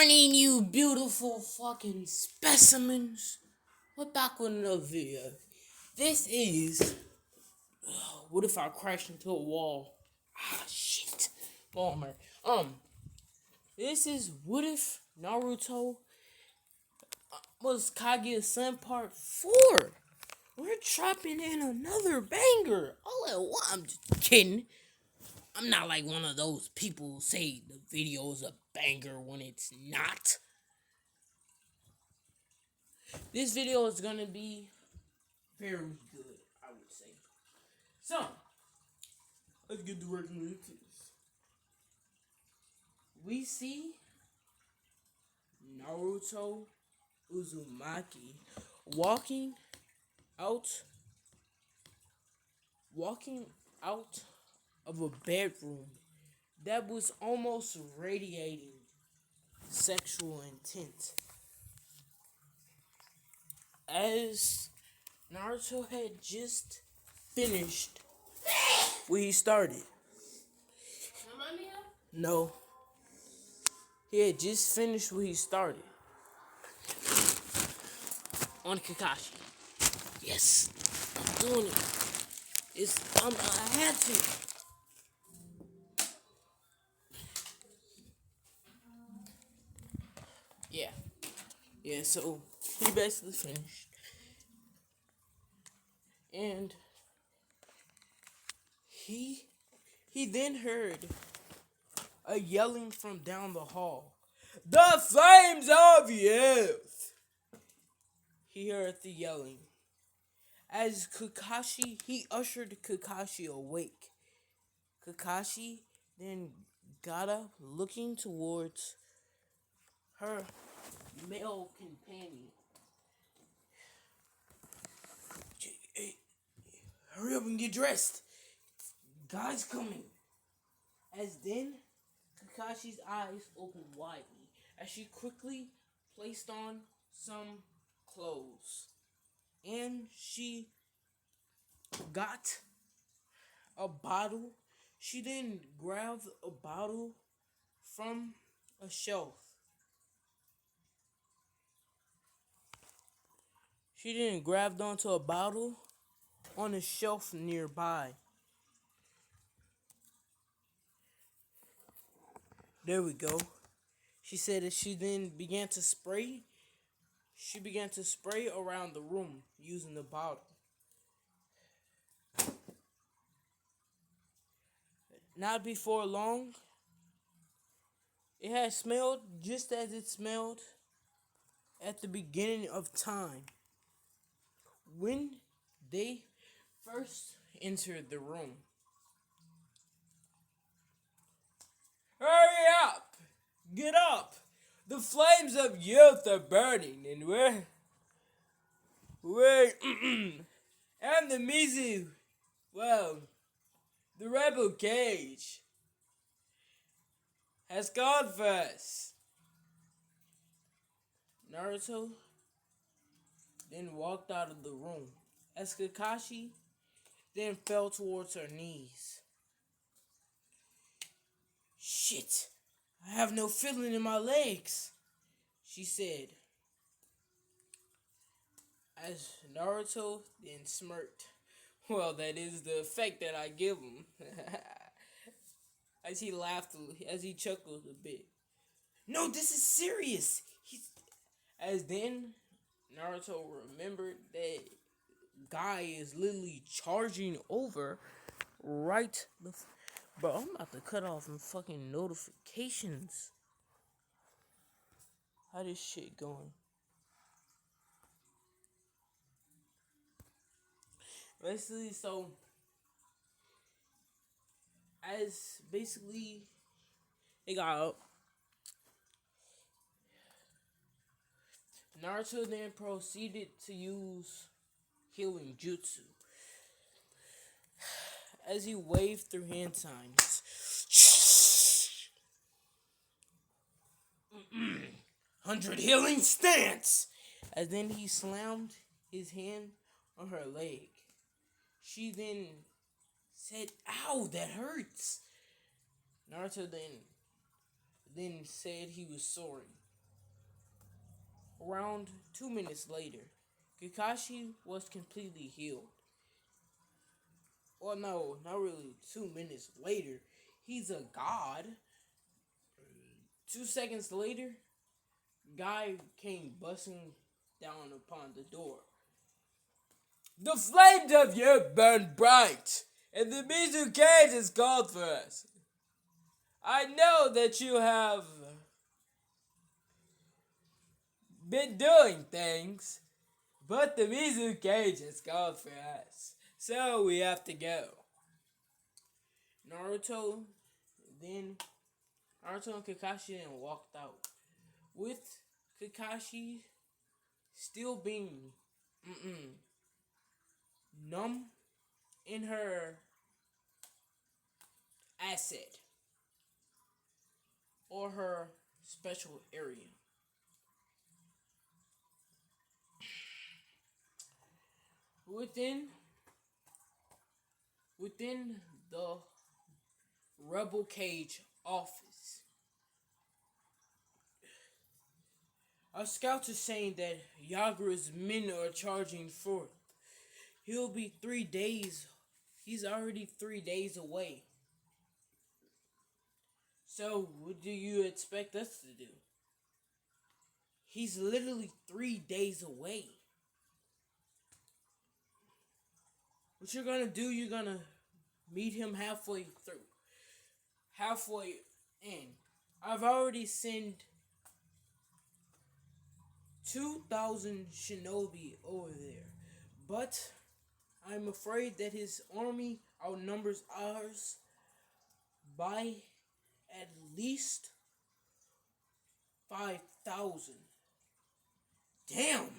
morning, you beautiful fucking specimens. We're back with another video. This is. What if I crash into a wall? Shit. Bummer. This is what if Naruto was Kaguya's son part 4. We're trapping in another banger. All at once. I'm just kidding. I'm not like one of those people who say the video is a banger when it's not. This video is gonna be very good, I would say. So, let's get directly into this. We see Naruto Uzumaki walking out of a bedroom that was almost radiating sexual intent. As Naruto had just finished where he started. No. He had just finished where he started. On Kakashi. Yes. I'm doing it. I had to. Yeah, so he basically finished. And he then heard a yelling from down the hall. The flames of youth! He heard the yelling. As he ushered Kakashi awake. Kakashi then got up, looking towards her male companion. Hey, hurry up and get dressed. God's coming. As then, Kakashi's eyes opened widely as she quickly placed on some clothes. And she got a bottle. She then grabbed a bottle from a shelf. She then grabbed onto a bottle on a shelf nearby. There we go. She said that she then began to spray. She began to spray around the room using the bottle. Not before long, it had smelled just as it smelled at the beginning of time. When they first entered the room. Hurry up! Get up! The flames of youth are burning, and and the the rebel cage has gone first. Naruto then walked out of the room as Kakashi then fell towards her knees. Shit, I have no feeling in my legs, she said. As Naruto then smirked. Well, that is the effect that I give him. As he laughed, as he chuckled a bit. No, this is serious. As then Naruto remembered that guy is literally charging over right the. Bro, I'm about to cut off my fucking notifications. How this shit going? Basically, so as basically they got up, Naruto then proceeded to use healing jutsu as he waved through hand signs. 100 healing stance! As then he slammed his hand on her leg. She then said, "Ow, that hurts." Naruto then said he was sorry. Around 2 minutes later, Kakashi was completely healed. Well, no, not really 2 minutes later. He's a god. 2 seconds later, Guy came busting down upon the door. The flames of youth burn bright, and the Mizukage is called for us. I know that you have been doing things, but the Mizukage is called for us. So we have to go. Naruto, then Naruto and Kakashi then walked out. With Kakashi still being numb in her asset or her special area. Within the Rebel Cage office, our scouts are saying that Yagura's men are charging forth. He'll be 3 days. He's already 3 days away. So, what do you expect us to do? He's literally 3 days away. What you're gonna do, you're gonna meet him halfway through. Halfway in. I've already sent 2,000 shinobi over there. But I'm afraid that his army outnumbers ours by at least 5,000. Damn!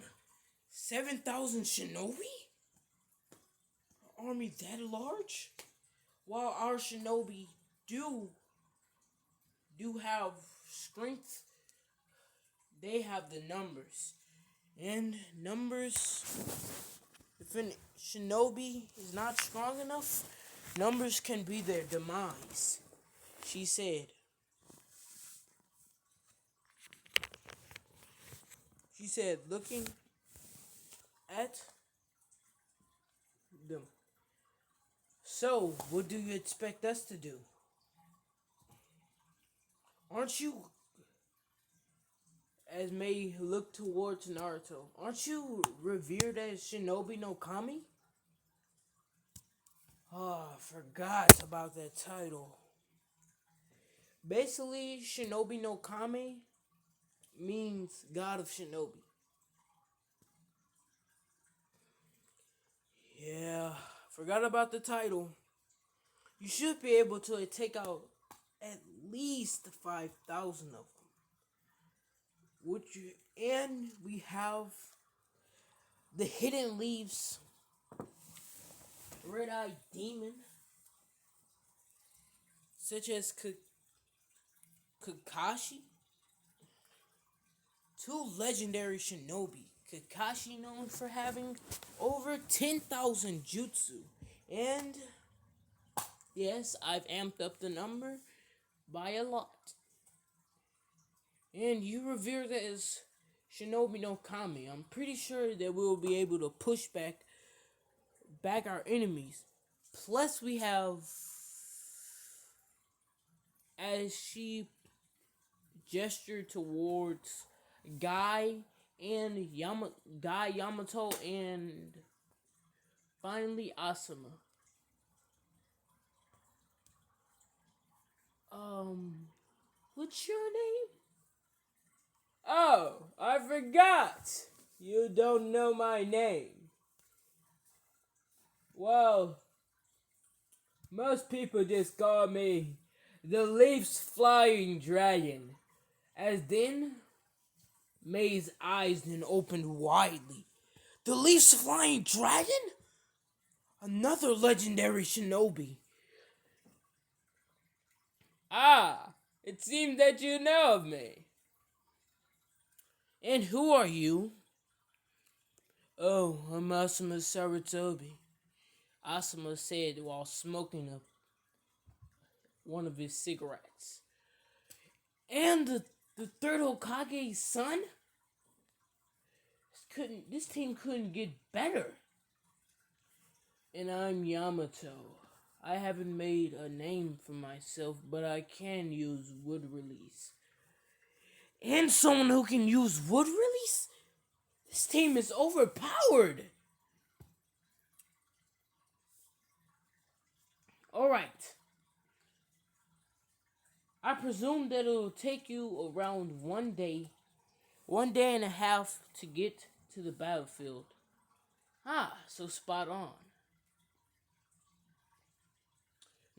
7,000 shinobi? Army that large? While our shinobi do have strength, they have the numbers. And numbers, if a shinobi is not strong enough, numbers can be their demise, she said. She said, looking at them. So, what do you expect us to do? Aren't you, as May look towards Naruto, aren't you revered as Shinobi no Kami? Oh, I forgot about that title. Basically, Shinobi no Kami means God of Shinobi. Yeah, forgot about the title. You should be able to take out at least 5,000 of them. And we have the Hidden Leaves, Red-Eyed Demon, such as Kakashi, two legendary shinobi. Kakashi known for having over 10,000 jutsu. And yes, I've amped up the number by a lot. And you revered as Shinobi no Kami. I'm pretty sure that we'll be able to push back our enemies. Plus we have, as she gestured towards Guy Yamato, and finally Asuma. What's your name? Oh, I forgot. You don't know my name. Well, most people just call me the Leaf's Flying Dragon. As then, May's eyes then opened widely. The Leaf's Flying Dragon? Another legendary shinobi. Ah, it seems that you know of me. And who are you? Oh, I'm Asuma Saratobi, Asuma said while smoking one of his cigarettes. And the third Hokage's son? This team couldn't get better. And I'm Yamato. I haven't made a name for myself, but I can use wood release. And someone who can use wood release? This team is overpowered. Alright. I presume that it'll take you around 1 day and a half to get to the battlefield. So spot on.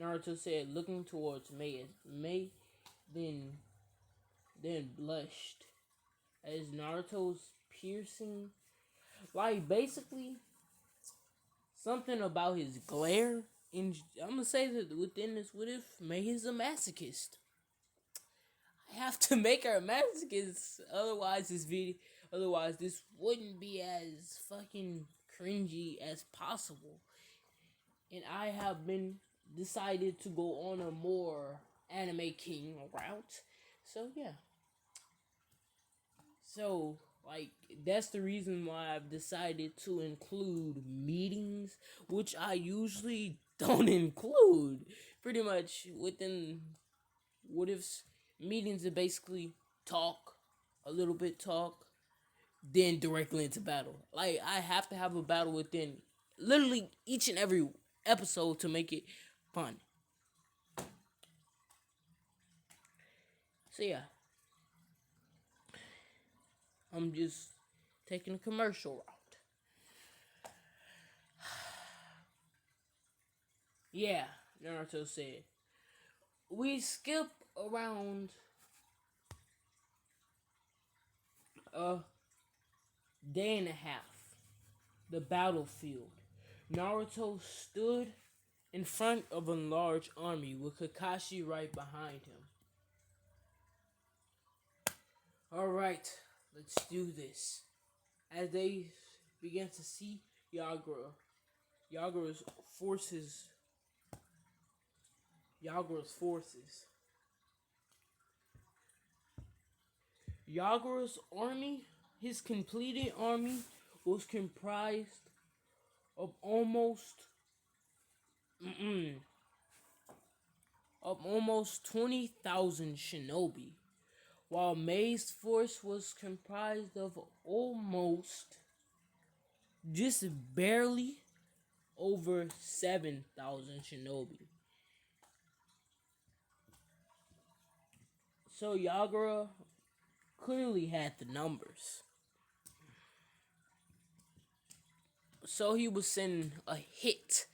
Naruto said, looking towards Mei. Mei then blushed as Naruto's piercing, like basically something about his glare. And I'm gonna say that within this, what if Mei is a masochist? I have to make her a masochist, otherwise this wouldn't be as fucking cringy as possible. And I have been decided to go on a more anime king route. So yeah. So like that's the reason why I've decided to include meetings, which I usually don't include. Pretty much within what if's meetings are basically talk, a little bit talk, then directly into battle. Like I have to have a battle within literally each and every episode to make it fun. So yeah, I'm just taking a commercial route. Yeah, Naruto said. We skip around a day and a half. The battlefield. Naruto stood in front of a large army with Kakashi right behind him. Alright, let's do this. As they began to see Yagura's forces. Yagura's army, his completed army, was comprised of almost 20,000 shinobi, while Mei's force was comprised of almost just barely over 7,000 shinobi. So Yagura clearly had the numbers. So he was sending a hit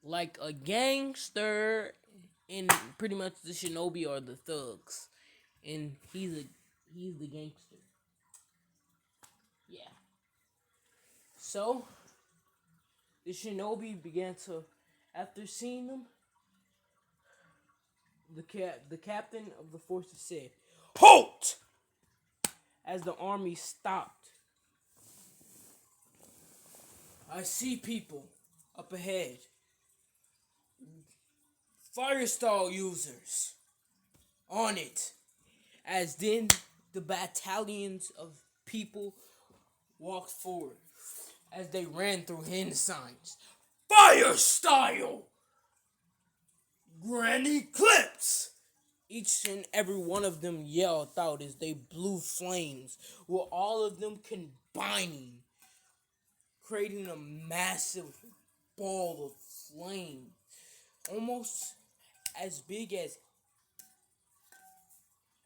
like a gangster, and pretty much the shinobi are the thugs, and he's the gangster. Yeah. So the shinobi began to, after seeing them, the captain of the forces said, "Halt!" As the army stopped. I see people up ahead. Fire style users. On it. As then the battalions of people walked forward as they ran through hand signs. Fire style! Grand Eclipse! Each and every one of them yelled out as they blew flames, with all of them combining, creating a massive ball of flame, almost as big as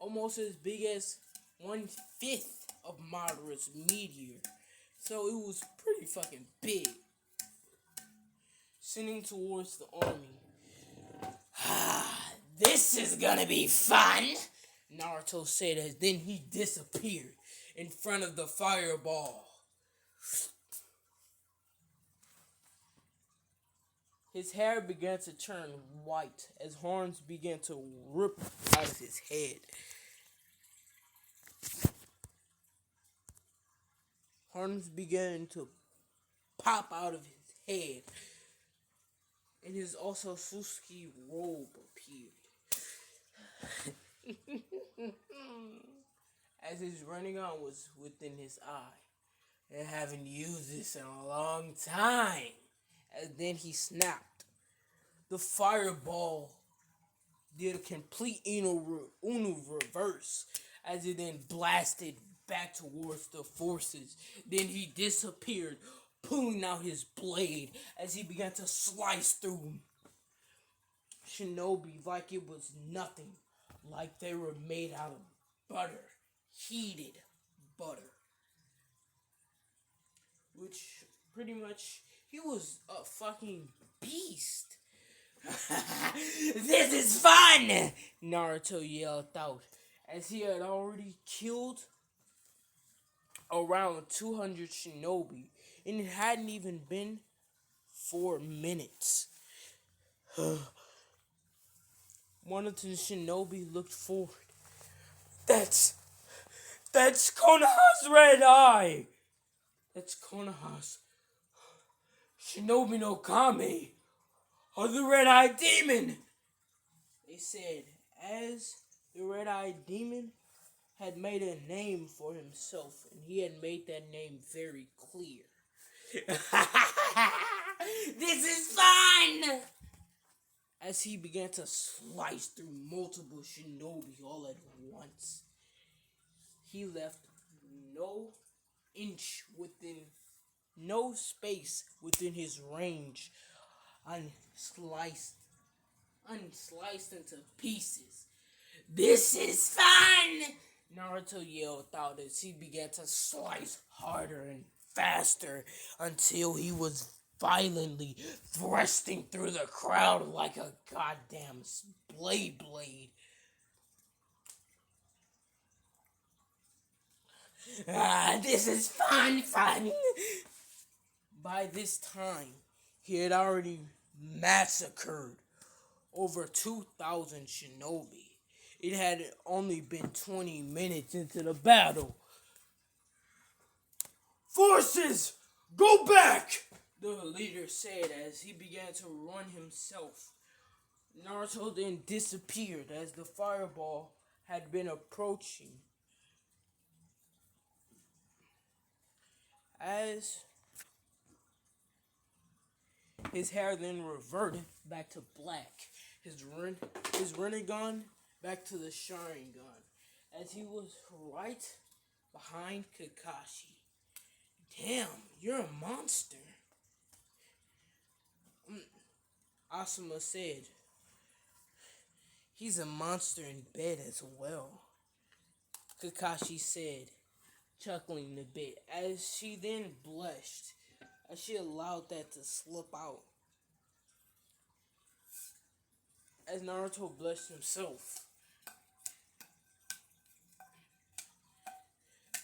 1/5 of Madara's meteor. So it was pretty fucking big. Sending towards the army. This is gonna be fun, Naruto said as then he disappeared in front of the fireball. His hair began to turn white as horns began to rip out of his head. Horns began to pop out of his head. And his also Susuke robe appeared. As his running on was within his eye. I haven't used this in a long time. And then he snapped. The fireball did a complete Uno reverse as it then blasted back towards the forces. Then he disappeared, pulling out his blade as he began to slice through shinobi like it was nothing, like they were made out of butter, heated butter. Which pretty much, he was a fucking beast. This is fun! Naruto yelled out as he had already killed around 200 shinobi, and it hadn't even been 4 minutes. One of the shinobi looked forward. That's Konoha's red eye! That's Konoha's Shinobi no Kame, or the red-eyed demon! They said, as the red-eyed demon had made a name for himself, and he had made that name very clear. This is fun! As he began to slice through multiple shinobi all at once, he left no space within his range, unsliced into pieces. This is fun! Naruto yelled out as he began to slice harder and faster until he was violently thrusting through the crowd like a goddamn blade. This is fun! By this time, he had already massacred over 2,000 shinobi. It had only been 20 minutes into the battle. Forces, go back! The leader said as he began to run himself. Naruto then disappeared as the fireball had been approaching. As his hair then reverted back to black. His Rinnegan back to the Sharingan, as he was right behind Kakashi. Damn, you're a monster, Asuma said. He's a monster in bed as well, Kakashi said, chuckling a bit, as she then blushed, as she allowed that to slip out. As Naruto blushed himself.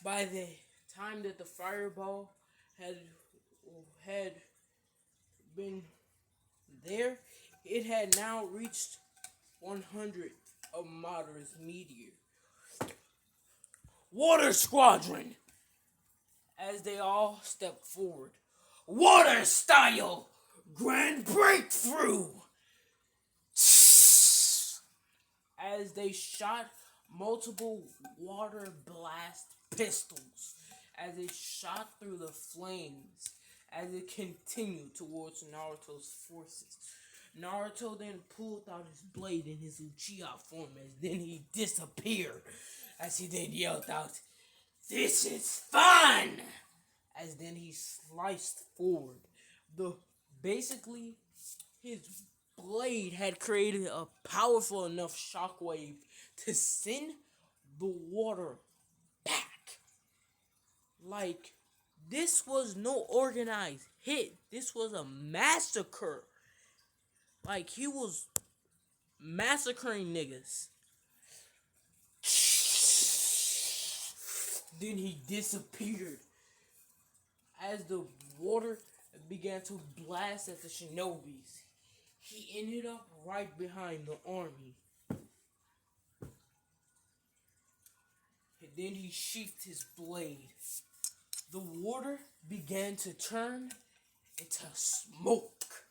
By the time that the fireball had been there, it had now reached 100 of Madara's meteor. Water Squadron! As they all stepped forward. Water Style! Grand Breakthrough! As they shot multiple water blast pistols, as it shot through the flames, as it continued towards Naruto's forces. Naruto then pulled out his blade in his Uchiha form, as then he disappeared, as he then yelled out, "This is fun!" As then he sliced forward. Basically, his blade had created a powerful enough shockwave to send the water back. Like, this was no organized hit. This was a massacre. Like, he was massacring niggas. Then he disappeared as the water began to blast at the shinobis. He ended up right behind the army. And then he sheathed his blade. The water began to turn into smoke.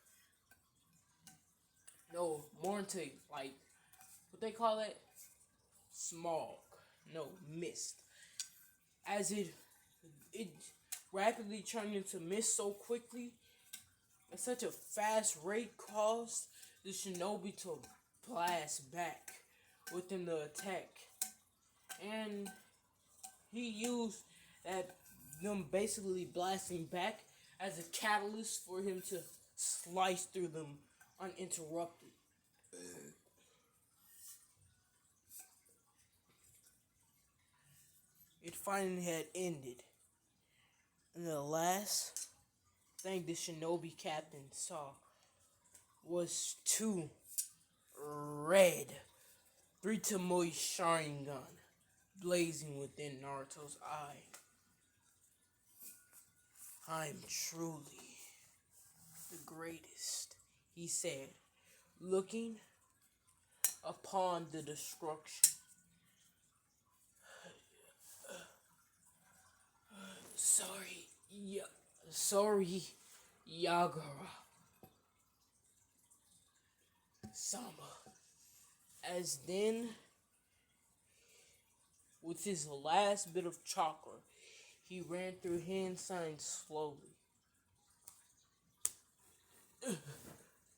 No, more into, like, what they call it? Smog. No, mist. As it rapidly turning into mist so quickly at such a fast rate caused the shinobi to blast back within the attack. And he used that them basically blasting back as a catalyst for him to slice through them uninterrupted. It finally had ended. And the last thing the shinobi captain saw was two red three Tomoe Sharingan blazing within Naruto's eye. I'm truly the greatest, he said, looking upon the destruction. Sorry, sorry, Yagara Sama. As then, with his last bit of chakra, he ran through hand signs slowly.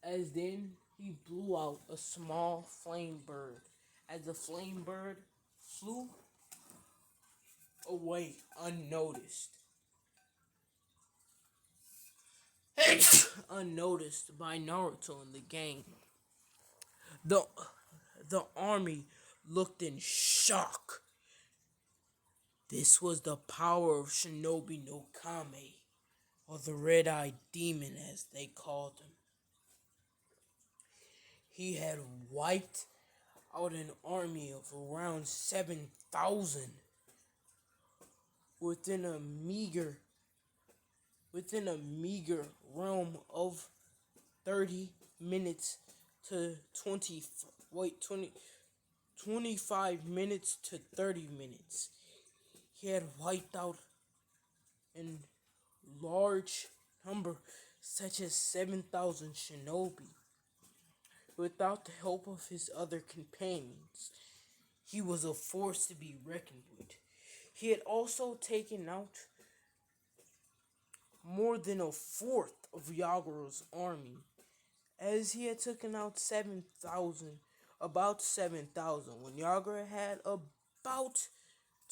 As then, he blew out a small flame bird. As the flame bird flew away unnoticed. Unnoticed by Naruto and the gang. The, the army looked in shock. This was the power of Shinobi no Kame, or the Red-Eyed Demon as they called him. He had wiped out an army of around 7,000 within a meager realm of 30 minutes to 25 minutes to 30 minutes. He had wiped out a large number such as 7,000 shinobi. Without the help of his other companions, he was a force to be reckoned with. He had also taken out more than a fourth of Yagura's army, as he had taken out 7,000, about 7,000, when Yagura had about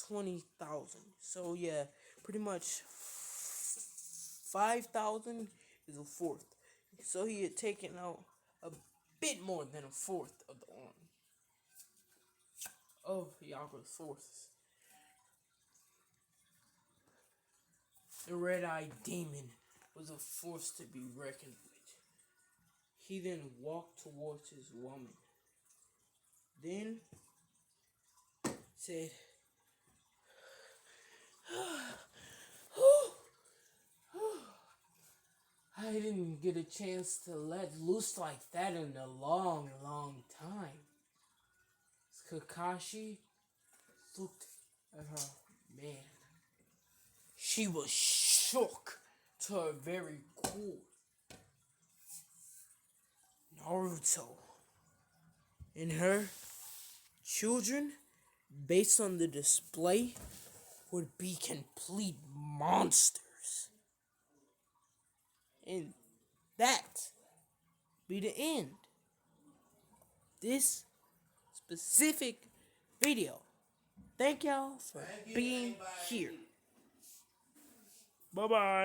20,000. So yeah, pretty much 5,000 is a fourth. So he had taken out a bit more than a fourth of the army of Yagura's forces. The Red-Eyed Demon was a force to be reckoned with. He then walked towards his woman. Then said, I didn't get a chance to let loose like that in a long, long time. Kakashi looked at her man. She was shook to her very core. Naruto and her children, based on the display, would be complete monsters. And that be the end. This specific video. Thank y'all for being here. Bye-bye.